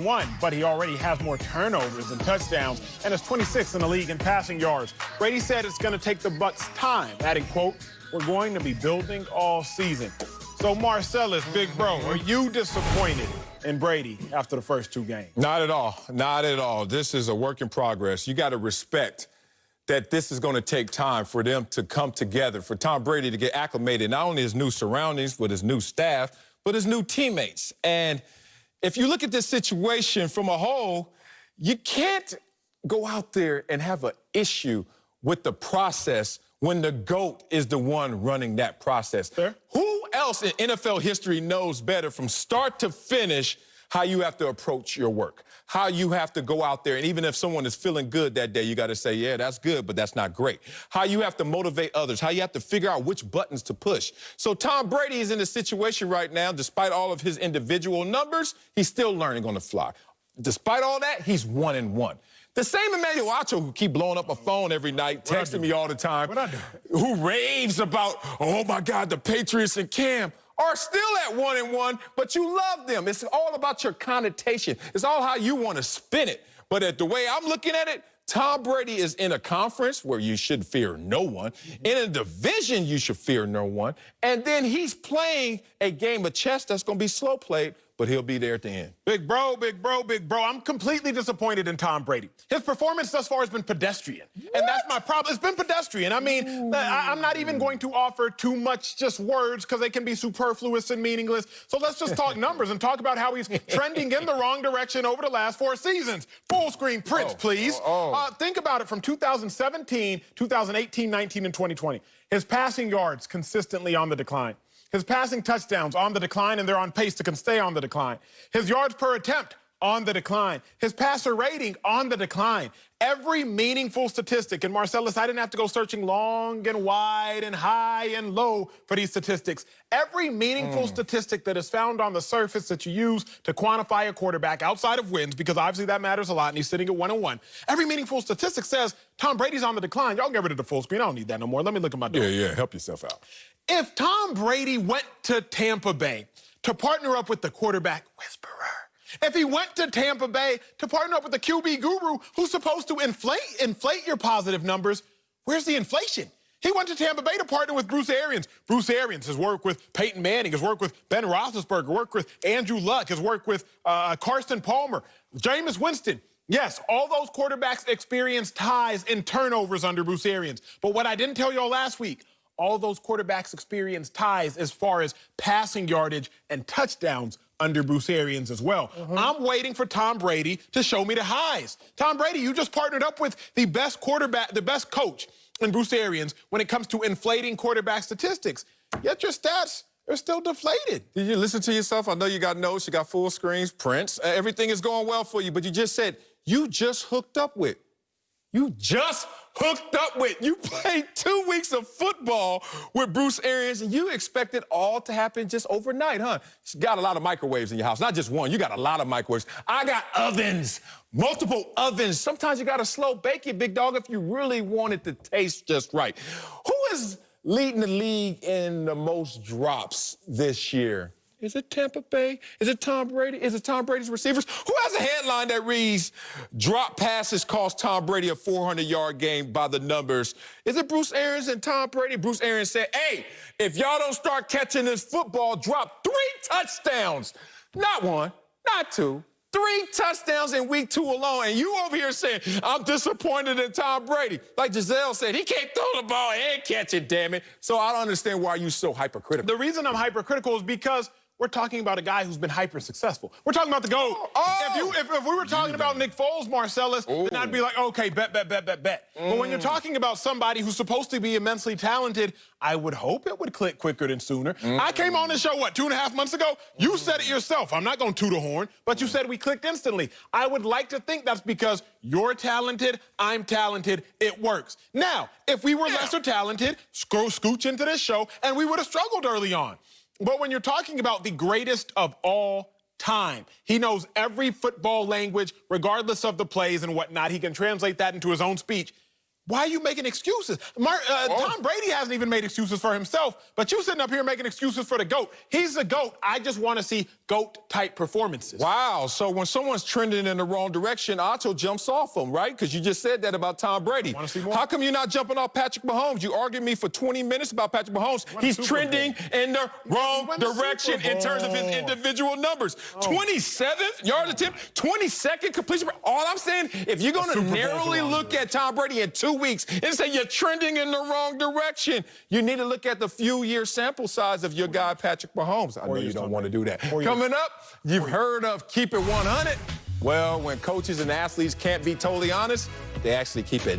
One, but he already has more turnovers than touchdowns and is 26th in the league in passing yards. Brady said it's going to take the Bucs time, adding, quote, "We're going to be building all season." So, Marcellus, big bro, are you disappointed in Brady after the first two games? Not at all. Not at all. This is a work in progress. You got to respect that this is going to take time for them to come together, for Tom Brady to get acclimated, not only his new surroundings with his new staff, but his new teammates. And if you look at this situation from a whole, you can't go out there and have an issue with the process when the GOAT is the one running that process. Fair. Who else in NFL history knows better from start to finish how you have to approach your work, how you have to go out there, and even if someone is feeling good that day, you got to say, yeah, that's good, but that's not great. How you have to motivate others, how you have to figure out which buttons to push. So Tom Brady is in a situation right now, despite all of his individual numbers, he's still learning on the fly. Despite all that, he's 1-1. The same Emmanuel Acho who keep blowing up my phone every night, texting me all the time, who raves about, oh, my God, the Patriots and Cam, are still at 1-1, but you love them. It's all about your connotation. It's all how you want to spin it. But the way I'm looking at it, Tom Brady is in a conference where you should fear no one. In a division, you should fear no one. And then he's playing a game of chess that's going to be slow played, but he'll be there at the end. Big bro, big bro, big bro. I'm completely disappointed in Tom Brady. His performance thus far has been pedestrian. What? And that's my problem. It's been pedestrian. I mean, I'm not even going to offer too much just words because they can be superfluous and meaningless. So let's just talk numbers and talk about how he's trending in the wrong direction over the last 4 seasons. Full screen prints, please. Think about it from 2017, 2018, 19, and 2020. His passing yards consistently on the decline. His passing touchdowns on the decline, and they're on pace to stay on the decline. His yards per attempt on the decline. His passer rating on the decline. Every meaningful statistic, and Marcellus, I didn't have to go searching long and wide and high and low for these statistics. Every meaningful statistic that is found on the surface that you use to quantify a quarterback outside of wins, because obviously that matters a lot, and he's sitting at 1-1. Every meaningful statistic says Tom Brady's on the decline. Y'all get rid of the full screen. I don't need that no more. Let me look at my door. Yeah, help yourself out. If Tom Brady went to Tampa Bay to partner up with the quarterback whisperer, if he went to Tampa Bay to partner up with the QB guru who's supposed to inflate your positive numbers, where's the inflation? He went to Tampa Bay to partner with Bruce Arians. Bruce Arians has worked with Peyton Manning, has worked with Ben Roethlisberger, worked with Andrew Luck, has worked with Carson Palmer, Jameis Winston. Yes, all those quarterbacks experienced ties and turnovers under Bruce Arians. But what I didn't tell y'all last week, all those quarterbacks experienced ties as far as passing yardage and touchdowns under Bruce Arians as well. I'm waiting for Tom Brady to show me the highs. Tom Brady, you just partnered up with the best quarterback, the best coach in Bruce Arians when it comes to inflating quarterback statistics. Yet your stats are still deflated. Did you listen to yourself? I know you got notes, you got full screens, prints. Everything is going well for you, but you just said you just hooked up with. You just hooked up with. You played 2 weeks of football with Bruce Arians, and you expect it all to happen just overnight, huh? You got a lot of microwaves in your house. Not just one. You got a lot of microwaves. I got ovens, multiple ovens. Sometimes you got to slow bake it, big dog, if you really want it to taste just right. Who is leading the league in the most drops this year? Is it Tampa Bay? Is it Tom Brady? Is it Tom Brady's receivers? Who has a headline that reads, drop passes cost Tom Brady a 400-yard game by the numbers? Is it Bruce Arians and Tom Brady? Bruce Arians said, hey, if y'all don't start catching this football, drop 3 touchdowns. Not 1, not 2. 3 touchdowns in week 2 alone, and you over here saying, I'm disappointed in Tom Brady. Like Giselle said, he can't throw the ball and catch it, damn it. So I don't understand why you're so hypercritical. The reason I'm hypercritical is because we're talking about a guy who's been hyper-successful. We're talking about the GOAT. If we were talking about Nick Foles, Marcellus, then I'd be like, okay, bet. But when you're talking about somebody who's supposed to be immensely talented, I would hope it would click quicker than sooner. I came on this show, 2.5 months ago? You said it yourself. I'm not going to toot a horn, but you said we clicked instantly. I would like to think that's because you're talented, I'm talented, it works. Now, if we were lesser talented, scooch into this show, and we would have struggled early on. But when you're talking about the greatest of all time, he knows every football language, regardless of the plays and whatnot. He can translate that into his own speech. Why are you making excuses? Tom Brady hasn't even made excuses for himself, but you sitting up here making excuses for the GOAT. He's the GOAT. I just want to see GOAT-type performances. Wow, so when someone's trending in the wrong direction, Otto jumps off them, right? Because you just said that about Tom Brady. Want to see more? How come you're not jumping off Patrick Mahomes? You argued me for 20 minutes about Patrick Mahomes. He's trending in the wrong direction in terms of his individual numbers. 27th yard attempt, 22nd completion. All I'm saying, if you're going to narrowly look at Tom Brady in 2 weeks and say you're trending in the wrong direction, you need to look at the few-year sample size of your guy, Patrick Mahomes. I know you don't want to do that. Coming up, you've heard of keep it 100. Well, when coaches and athletes can't be totally honest, they actually keep it